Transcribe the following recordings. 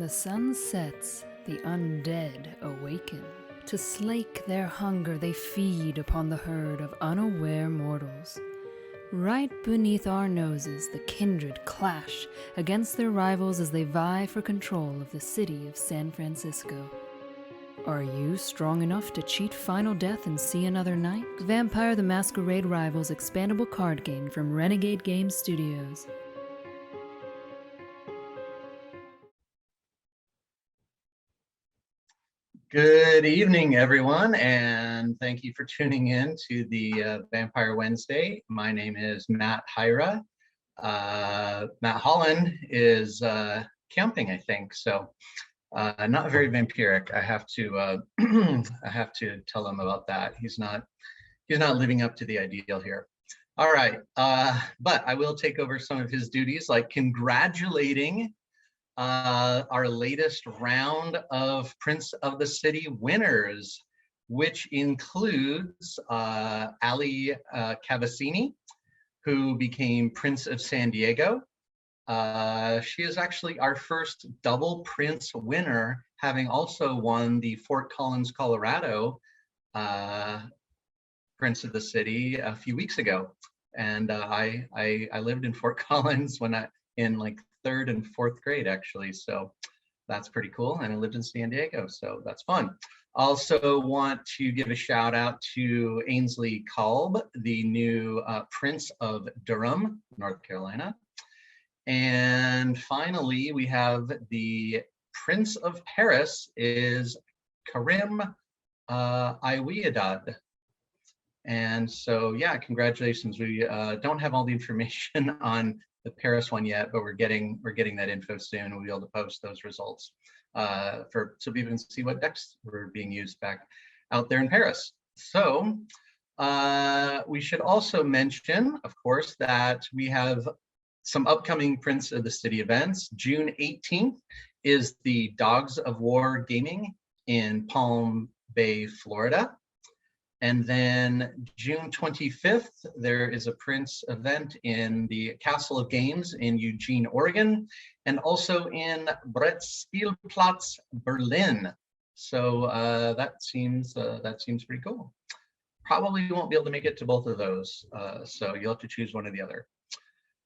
the sun sets, the undead awaken. To slake their hunger, they feed upon the herd of unaware mortals. Right beneath our noses, the kindred clash against their rivals as they vie for control of the city of San Francisco. Are you strong enough to cheat final death and see another night? Vampire the Masquerade Rivals expandable card game from Renegade Game Studios. Good evening, everyone, and thank you for tuning in to the Vampire Wednesday. My name is Matt Hyra. Matt Holland is camping, I think, so not very vampiric. I have to I have to tell him about that. He's not living up to the ideal here. All right, but I will take over some of his duties, like congratulating our latest round of Prince of the City winners, which includes Ali Cavassini, who became Prince of San Diego. She is actually our first double Prince winner, having also won the Fort Collins, Colorado Prince of the City a few weeks ago. And I lived in Fort Collins when in like 3rd and 4th grade, actually. So that's pretty cool. And I lived in San Diego, so that's fun. Also want to give a shout out to Ainsley Kolb, the new Prince of Durham, North Carolina. And finally, we have the Prince of Paris is Karim Iwiadad. And so, yeah, congratulations. We don't have all the information on the Paris one yet, but we're getting that info soon. We'll be able to post those results so people can see what decks were being used back out there in Paris. So we should also mention, of course, that we have some upcoming Prince of the City events. June 18th is the Dogs of War Gaming in Palm Bay, Florida. And then June 25th, there is a Prince event in the Castle of Games in Eugene, Oregon, and also in Brettspielplatz, Berlin. So that seems pretty cool. Probably won't be able to make it to both of those, so you'll have to choose one or the other.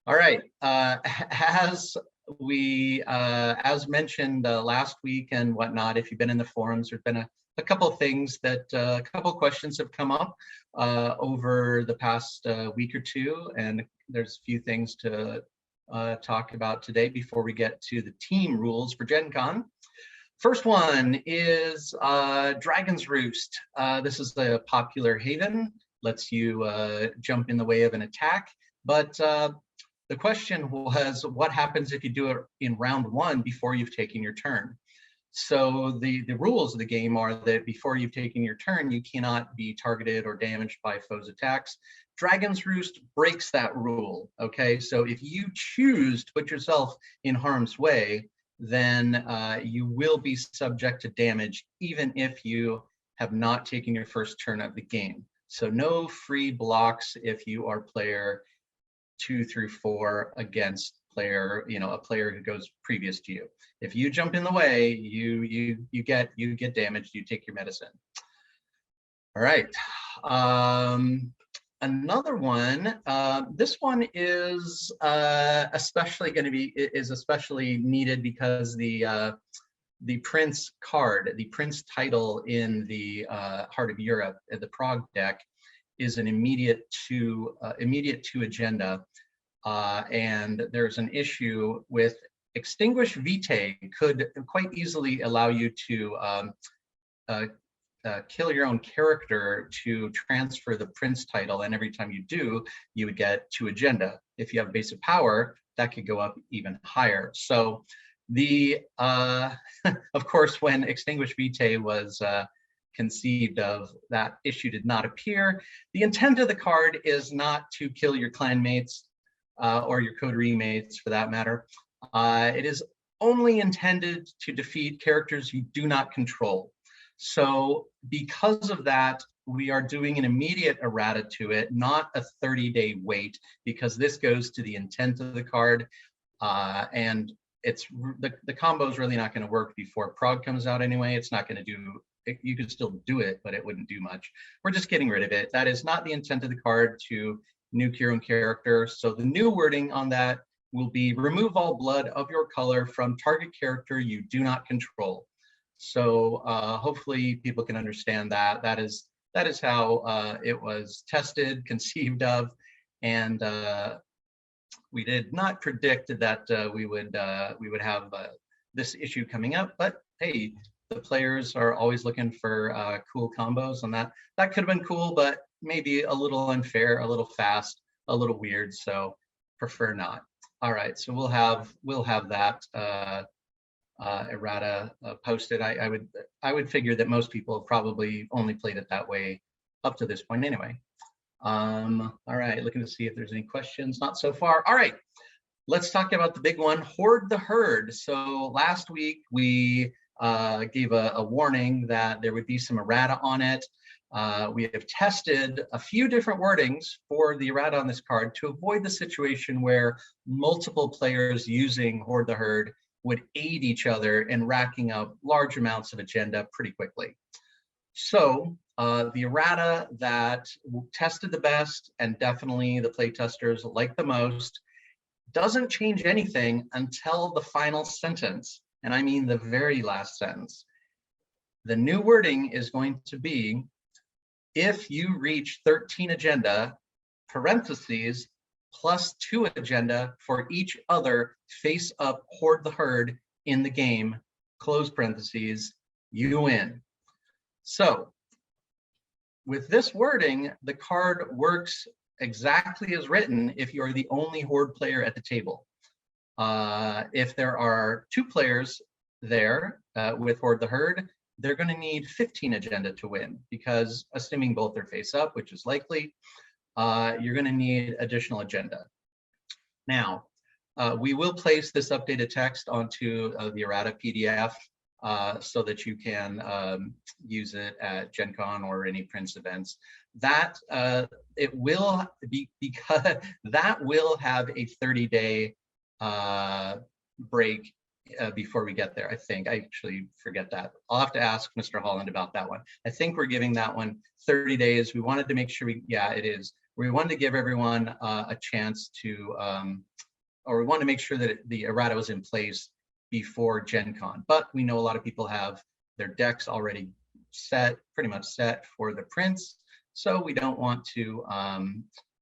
All right, as mentioned last week and whatnot, if you've been in the forums, there's been a couple of things that a couple of questions have come up over the past week or two, and there's a few things to talk about today before we get to the team rules for Gen Con. First one is Dragon's Roost. This is a popular haven, lets you jump in the way of an attack, but the question was, what happens if you do it in round 1 before you've taken your turn? So the rules of the game are that before you've taken your turn, you cannot be targeted or damaged by foes' attacks. Dragon's Roost breaks that rule, okay? So if you choose to put yourself in harm's way, then you will be subject to damage even if you have not taken your first turn of the game. So no free blocks if you are player 2 through 4 against player, a player who goes previous to you. If you jump in the way, you get damaged. You take your medicine. All right. Another one. This one is especially needed because the Prince card, the Prince title in the Heart of Europe, the Prague deck, is an immediate 2 agenda. And there's an issue with Extinguish Vitae could quite easily allow you to kill your own character to transfer the Prince title, and every time you do, you would get 2 agenda. If you have base of power, that could go up even higher. So the of course, when Extinguish Vitae was conceived of, that issue did not appear. The intent of the card is not to kill your clanmates or your coterie mates for that matter. It is only intended to defeat characters you do not control. So because of that, we are doing an immediate errata to it, not a 30-day wait, because this goes to the intent of the card. And the combo is really not going to work before prog comes out anyway. It's not going to do, you could still do it, but it wouldn't do much. We're just getting rid of it. That is not the intent of the card, to nuke your own character. So the new wording on that will be remove all blood of your color from target character you do not control. So hopefully people can understand that. That is how it was tested, conceived of, and we did not predict that we would have this issue coming up. But hey, the players are always looking for cool combos, and that could have been cool, but maybe a little unfair, a little fast, a little weird. So prefer not. All right, so we'll have that errata posted. I would figure that most people have probably only played it that way up to this point anyway. All right, looking to see if there's any questions. Not so far. All right, let's talk about the big one, Hoard the Herd. So last week we gave a warning that there would be some errata on it. We have tested a few different wordings for the errata on this card to avoid the situation where multiple players using Hoard the Herd would aid each other in racking up large amounts of agenda pretty quickly. So the errata that tested the best, and definitely the playtesters like the most, doesn't change anything until the final sentence, and I mean the very last sentence. The new wording is going to be, if you reach 13 agenda, parentheses, +2 agenda for each other face-up Hoard the Herd in the game, close parentheses, you win. So with this wording, the card works exactly as written if you're the only Horde player at the table. If there are 2 players there with Hoard the Herd, they're going to need 15 agenda to win, because assuming both are face up, which is likely, you're going to need additional agenda. Now, we will place this updated text onto the errata PDF so that you can use it at Gen Con or any Prince events. That it will be, because that will have a 30-day break before we get there. I think I actually forget that. I'll have to ask Mr. Holland about that one. I think we're giving that one 30 days. We wanted to make sure yeah, it is. We wanted to give everyone a chance to, or we wanted to make sure that the errata was in place before Gen Con. But we know a lot of people have their decks already set, pretty much set for the prints. So we don't want to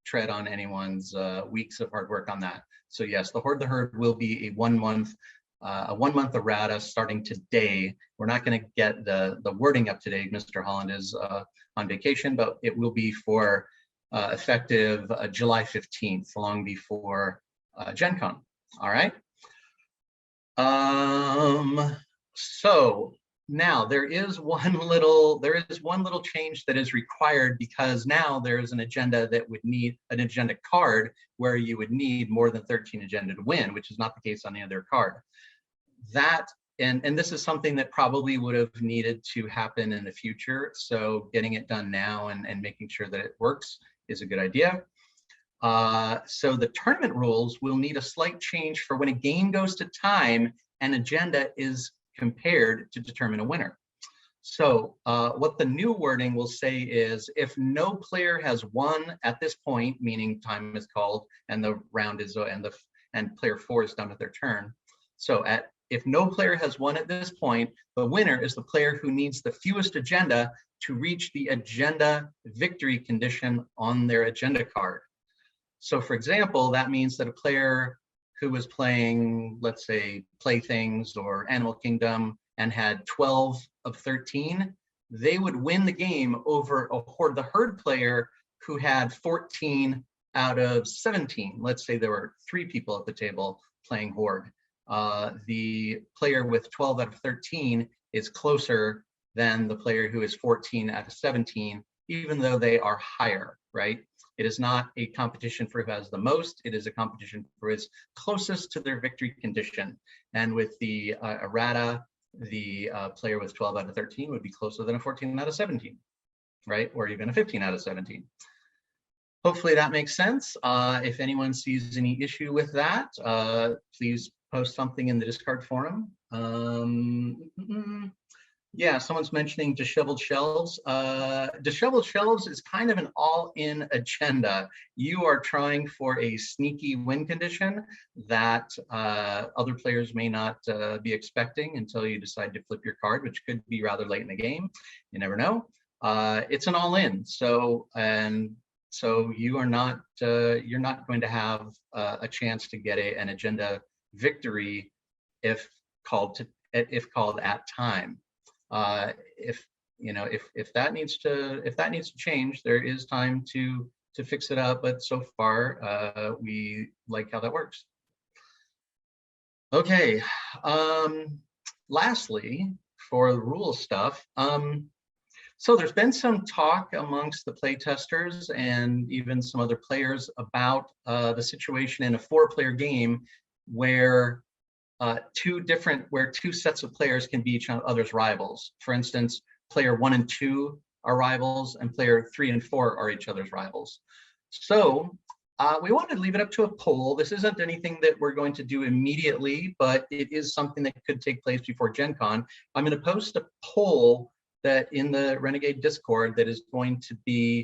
tread on anyone's weeks of hard work on that. So yes, the Hoard the Herd will be a 1 month errata starting today. We're not going to get the wording up today. Mr. Holland is on vacation, but it will be for effective July 15th, long before Gen Con. All right. So now there is one little change that is required, because now there is an agenda that would need an agenda card where you would need more than 13 agenda to win, which is not the case on the other card. That, and this is something that probably would have needed to happen in the future. So getting it done now and making sure that it works is a good idea. So the tournament rules will need a slight change for when a game goes to time and agenda is compared to determine a winner. So what the new wording will say is, if no player has won at this point, meaning time is called and the round is and player 4 is done with their turn. So if no player has won at this point, the winner is the player who needs the fewest agenda to reach the agenda victory condition on their agenda card. So for example, that means that a player who was playing, let's say, Playthings or Animal Kingdom and had 12 of 13, they would win the game over a Hoard the Herd player who had 14 out of 17. Let's say there were 3 people at the table playing Horde. The player with 12 out of 13 is closer than the player who is 14 out of 17, even though they are higher, right? It is not a competition for who has the most. It is a competition for who is closest to their victory condition. And with the errata, the player with 12 out of 13 would be closer than a 14 out of 17, right? Or even a 15 out of 17. Hopefully that makes sense. If anyone sees any issue with that, please post something in the Discord forum. Yeah, someone's mentioning disheveled shelves. Disheveled shelves is kind of an all-in agenda. You are trying for a sneaky win condition that other players may not be expecting until you decide to flip your card, which could be rather late in the game. You never know. It's an all-in. So you're not going to have a chance to get an agenda victory if called at time. If that needs to change, there is time to fix it up. But so far, we like how that works. Okay. Lastly, for the rule stuff, so there's been some talk amongst the play testers and even some other players about the situation in a 4-player game where two sets of players can be each other's rivals. For instance, player 1 and 2 are rivals, and player 3 and 4 are each other's rivals. So we wanted to leave it up to a poll. This isn't anything that we're going to do immediately, but it is something that could take place before Gen Con. I'm going to post a poll that in the Renegade Discord that is going to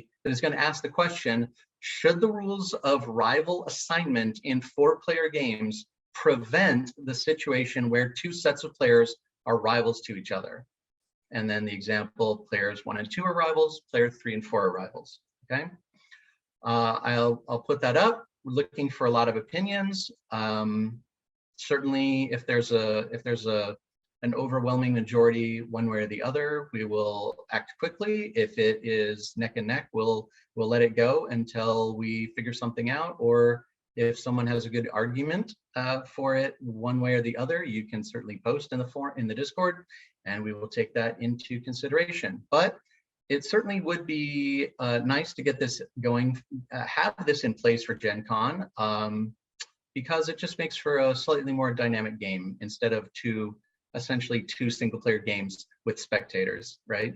ask the question: should the rules of rival assignment in 4-player games prevent the situation where 2 sets of players are rivals to each other? And then the example, players 1 and 2 are rivals, player 3 and 4 are rivals. Okay, I'll put that up. We're looking for a lot of opinions. Certainly, if there's an overwhelming majority one way or the other, we will act quickly. If it is neck and neck, we'll let it go until we figure something out. Or if someone has a good argument for it one way or the other, you can certainly post in the Discord, and we will take that into consideration. But it certainly would be nice to get this going, have this in place for Gen Con, because it just makes for a slightly more dynamic game instead of essentially two single-player games with spectators, right?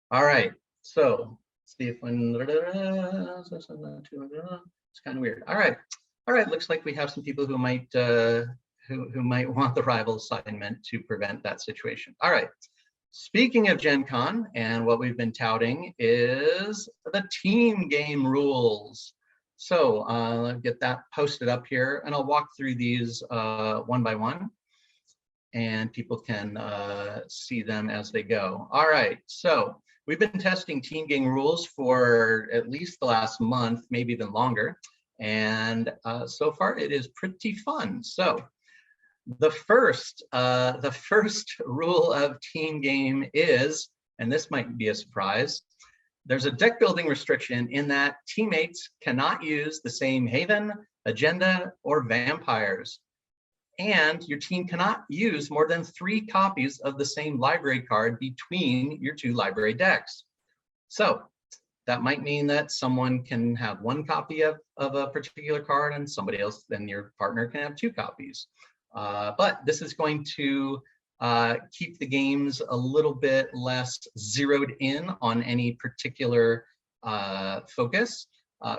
All right, so see if it's kind of weird. All right, looks like we have some people who might want the rival assignment to prevent that situation. All right, speaking of Gen Con, and what we've been touting is the team game rules. So I'll get that posted up here, and I'll walk through these one by one, and people can see them as they go. All right, so we've been testing team game rules for at least the last month, maybe even longer. And so far it is pretty fun. So the first rule of team game is, and this might be a surprise, there's a deck building restriction in that teammates cannot use the same Haven, Agenda, or Vampires. And your team cannot use more than 3 copies of the same library card between your 2 library decks. So that might mean that someone can have 1 copy of a particular card, and somebody else, then your partner, can have 2 copies. But this is going to keep the games a little bit less zeroed in on any particular focus.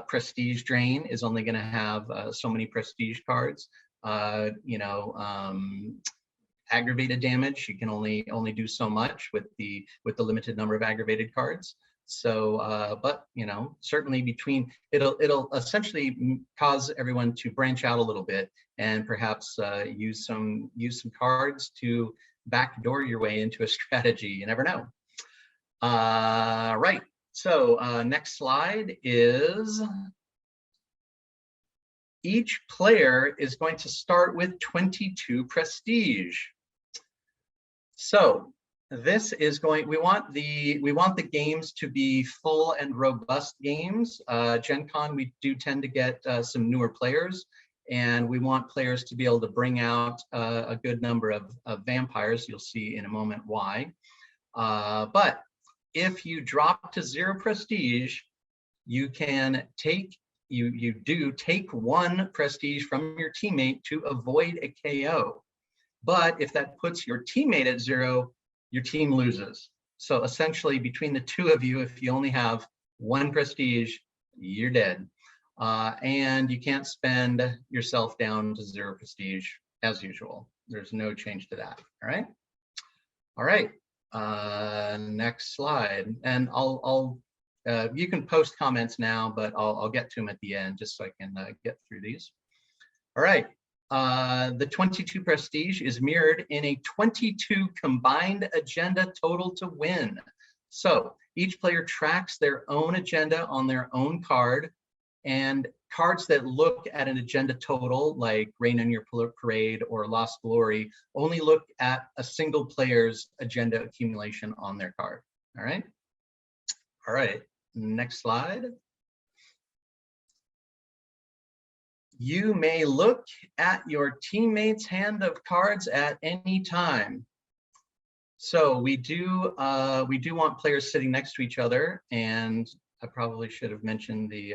Prestige Drain is only going to have so many prestige cards. Aggravated damage, you can only do so much with the limited number of aggravated cards. So, but certainly it'll essentially cause everyone to branch out a little bit and perhaps use some cards to backdoor your way into a strategy. You never know. Right. So next slide is. Each player is going to start with 22 prestige. So this is we want the games to be full and robust games. Gen Con, we do tend to get some newer players, and we want players to be able to bring out a good number of vampires. You'll see in a moment why. But if you drop to 0 prestige, you can take you do take 1 prestige from your teammate to avoid a KO. But if that puts your teammate at 0, your team loses. So essentially, between the 2 of you, if you only have 1 prestige, you're dead. And you can't spend yourself down to 0 prestige as usual. There's no change to that. All right. All right. Next slide. And you can post comments now, but I'll get to them at the end just so I can get through these. All right. The 22 prestige is mirrored in a 22 combined agenda total to win. So each player tracks their own agenda on their own card, and cards that look at an agenda total, like Rain on Your Parade or Lost Glory, only look at a single player's agenda accumulation on their card. All right. All right. Next slide. You may look at your teammate's hand of cards at any time. So we do want players sitting next to each other, and I probably should have mentioned the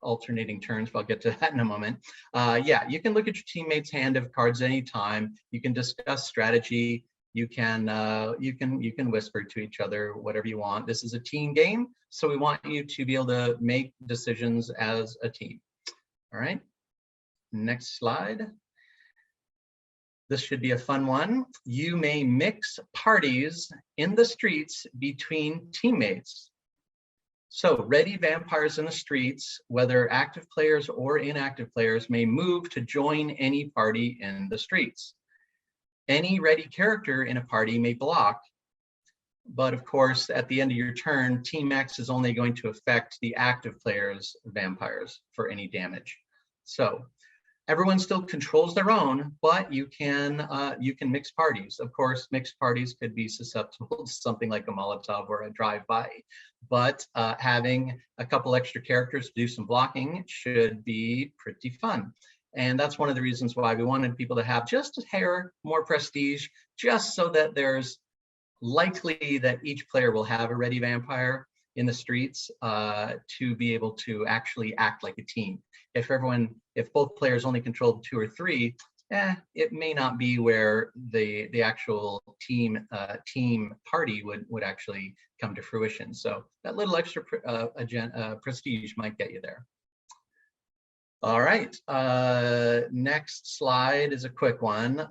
alternating turns, but I'll get to that in a moment. Yeah, you can look at your teammate's hand of cards anytime. You can discuss strategy. You can whisper to each other whatever you want. This is a team game, so we want you to be able to make decisions as a team. All right, next slide. This should be a fun one. You may mix parties in the streets between teammates. So ready vampires in the streets, whether active players or inactive players, may move to join any party in the streets. Any ready character in a party may block, but of course, at the end of your turn, Team X is only going to affect the active players' vampires for any damage. So everyone still controls their own, but you can mix parties. Of course, mixed parties could be susceptible to something like a Molotov or a drive-by, but having a couple extra characters to do some blocking should be pretty fun. And that's one of the reasons why we wanted people to have just a hair more prestige, just so that there's likely that each player will have a ready vampire in the streets to be able to actually act like a team. If both players only controlled 2 or 3, it may not be where the actual team party would actually come to fruition. So that little extra prestige might get you there. All right, next slide is a quick one.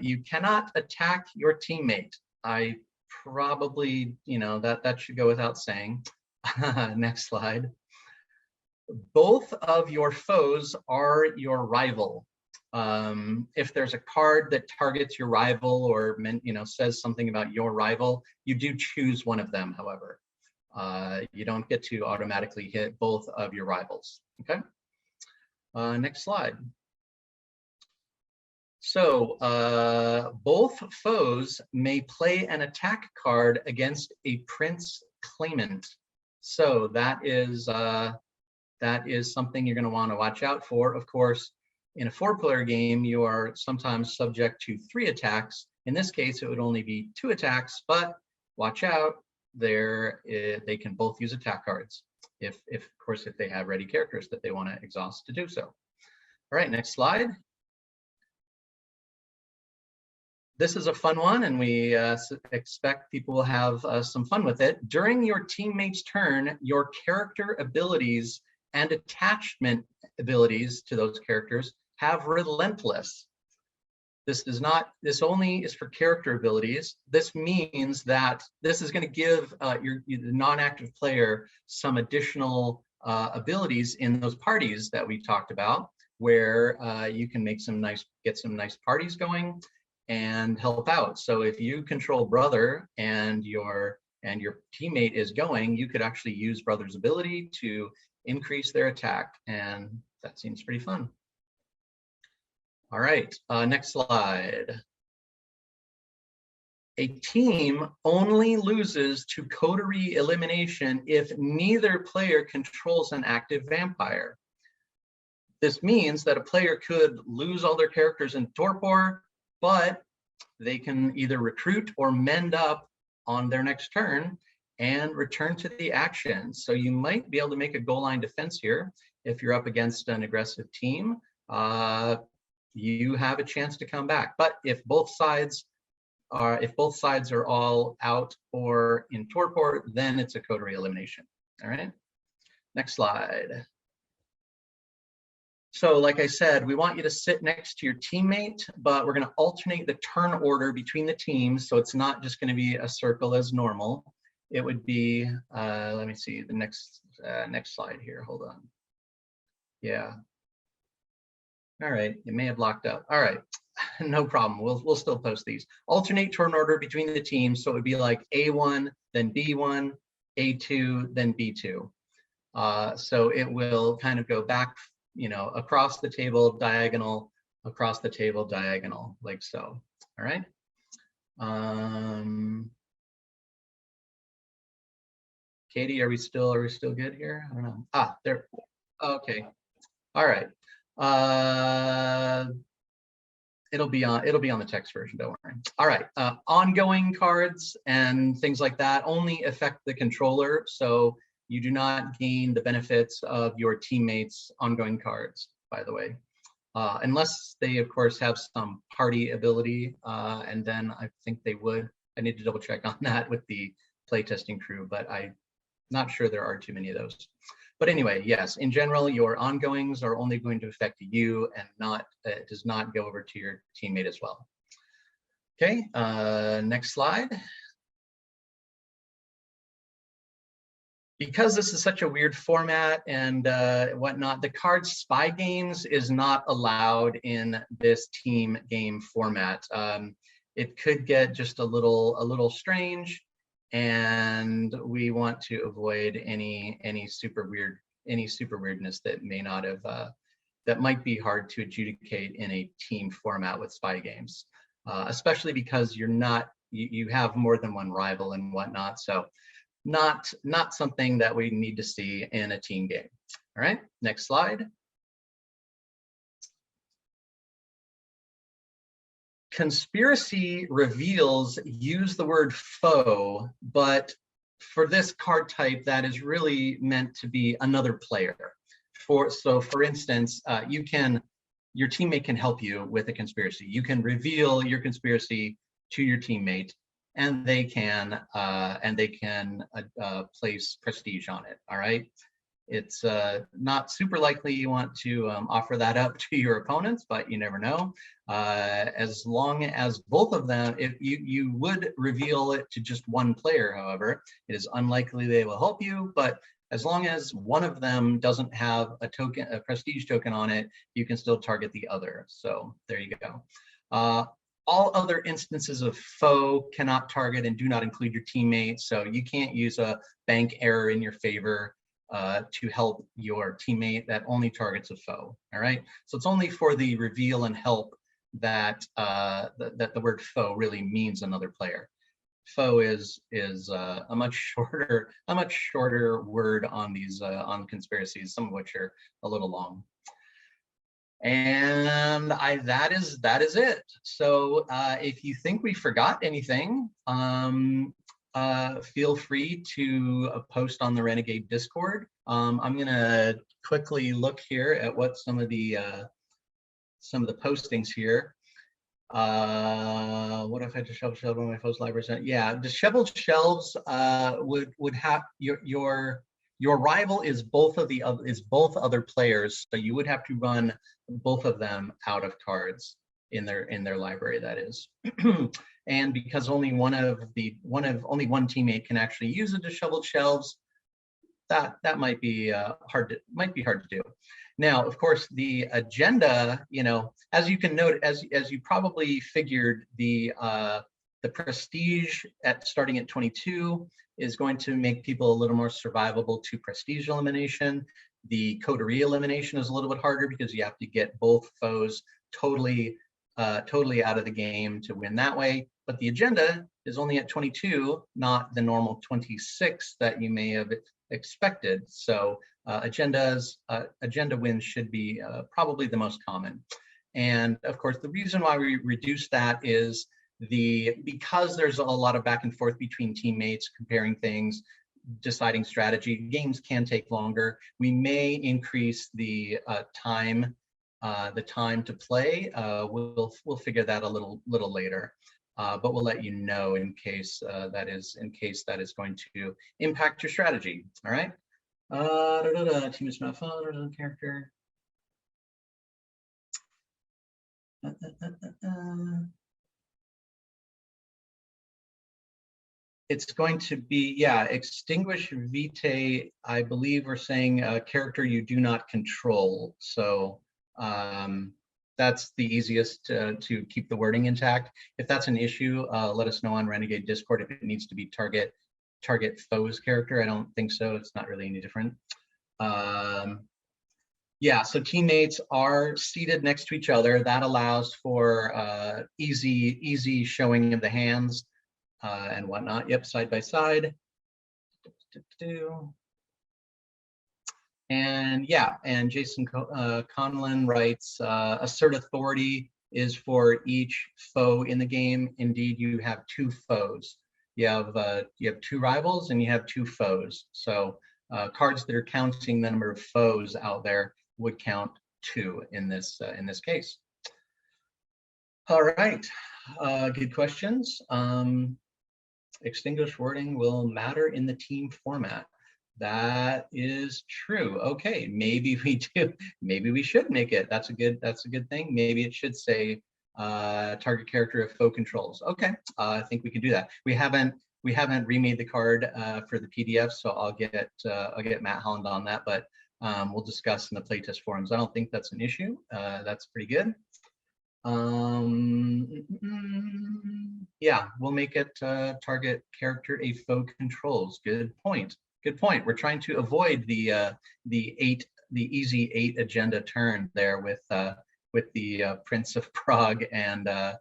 You cannot attack your teammate. I probably, that should go without saying. Next slide. Both of your foes are your rival. If there's a card that targets your rival or says something about your rival, you do choose one of them, however. You don't get to automatically hit both of your rivals, okay? Next slide. So both foes may play an attack card against a prince claimant. So that is something you're going to want to watch out for. Of course, in a 4-player game, you are sometimes subject to 3 attacks. In this case, it would only be 2 attacks, but watch out, they can both use attack cards. Of course, if they have ready characters that they want to exhaust to do so. All right, next slide. This is a fun one, and we expect people will have some fun with it. During your teammate's turn, your character abilities and attachment abilities to those characters have relentless. This only is for character abilities. This means that this is going to give the non-active player some additional abilities in those parties that we talked about, where you can get some nice parties going and help out. So if you control brother and your teammate is going, you could actually use brother's ability to increase their attack, and that seems pretty fun. All right, next slide. A team only loses to coterie elimination if neither player controls an active vampire. This means that a player could lose all their characters in torpor, but they can either recruit or mend up on their next turn and return to the action. So you might be able to make a goal line defense here. If you're up against an aggressive team, you have a chance to come back. But if both sides are all out or in torpor, then it's a coterie elimination. All right, next slide. So like I said, we want you to sit next to your teammate, but we're going to alternate the turn order between the teams. So it's not just going to be a circle as normal. It would be, let me see the next slide here. Hold on. Yeah. All right, it may have locked up. All right, no problem. We'll still post these. Alternate turn order between the teams, so it would be like A1, then B1, A2, then B2. So it will kind of go back, across the table, diagonal, across the table, diagonal, like so. All right. Katie, are we still good here? I don't know. Ah, there. Okay. All right. It'll be on the text version, don't worry. All right, ongoing cards and things like that only affect the controller, so you do not gain the benefits of your teammates' ongoing cards, by the way, unless they of course have some party ability, and then I think they would. I need to double check on that with the playtesting crew, but I'm not sure there are too many of those. But anyway, yes, in general, your ongoings are only going to affect you and it does not go over to your teammate as well. Okay, next slide. Because this is such a weird format and whatnot, the card Spy Games is not allowed in this team game format. It could get just a little strange, and we want to avoid any super weirdness that may not have that might be hard to adjudicate in a team format with Spy Games, especially because you have more than one rival and whatnot. So not something that we need to see in a team game. All right, next slide. Conspiracy reveals use the word foe, but for this card type, that is really meant to be another player. So for instance, your teammate can help you with a conspiracy. You can reveal your conspiracy to your teammate, and they can place prestige on it. All right. It's not super likely you want to offer that up to your opponents, but you never know. As long as both of them, if you would reveal it to just one player, however, it is unlikely they will help you, but as long as one of them doesn't have a prestige token on it, you can still target the other. So there you go. All other instances of foe cannot target and do not include your teammate. So you can't use a bank error in your favor to help your teammate. That only targets a foe. All right. So it's only for the reveal and help that that the word foe really means another player. Foe is a much shorter word on these on conspiracies, some of which are a little long. And that is it. So if you think we forgot anything, feel free to post on the Renegade Discord. I'm gonna quickly look here at what some of the postings here. What if I disheveled shelves on my post library? Yeah, disheveled shelves would have your rival is both other players, so you would have to run both of them out of cards in their library, that is. And because only one teammate can actually use a disheveled shelves, that might be hard to do. Now, of course, the agenda, as you can note, as you probably figured, the prestige starting at 22 is going to make people a little more survivable to prestige elimination. The coterie elimination is a little bit harder because you have to get both foes totally out of the game to win that way. But the agenda is only at 22, not the normal 26 that you may have expected. So agenda wins should be probably the most common. And of course, the reason why we reduce that is because there's a lot of back and forth between teammates, comparing things, deciding strategy. Games can take longer. We may increase the time to play. We'll figure that a little later. But we'll let you know in case that is going to impact your strategy. All right. Team is not fun. Character. It's going to be, yeah, extinguish vitae, I believe we're saying a character you do not control. So that's the easiest to keep the wording intact. If that's an issue, let us know on Renegade Discord if it needs to be target foes character. I don't think so. It's not really any different. Yeah, so teammates are seated next to each other. That allows for easy showing of the hands and whatnot. Yep, side by side. And yeah, and Jason Conlon writes, assert authority is for each foe in the game. Indeed, you have two foes. You have two rivals and you have two foes. So cards that are counting the number of foes out there would count two in this case. All right, good questions. Extinguished wording will matter in the team format. That is true. Okay, maybe we do. Maybe we should make it. That's a good thing. Maybe it should say target character of foe controls. Okay, I think we can do that. We haven't remade the card for the PDF, so I'll get Matt Holland on that. But we'll discuss in the playtest forums. I don't think that's an issue. That's pretty good. Yeah, we'll make it target character a foe controls. Good point. We're trying to avoid the easy 8 agenda turn there with the Prince of Prague and a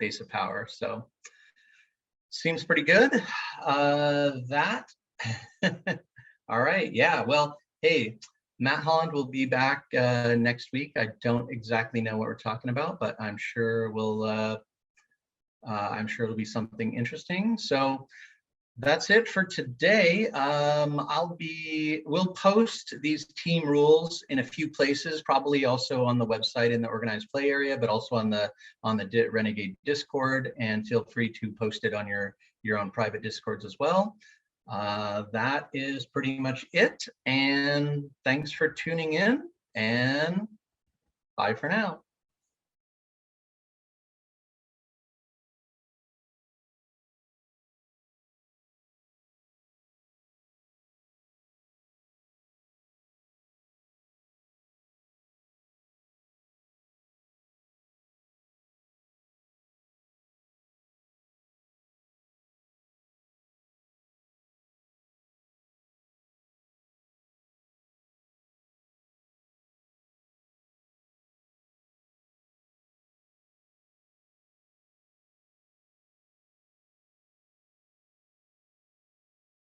base of power. So seems pretty good. That all right. Yeah. Well, hey. Matt Holland will be back next week. I don't exactly know what we're talking about, but I'm sure it'll be something interesting. So that's it for today. We'll post these team rules in a few places, probably also on the website in the organized play area, but also on the Renegade Discord. And feel free to post it on your own private Discords as well. That is pretty much it. And thanks for tuning in, and bye for now.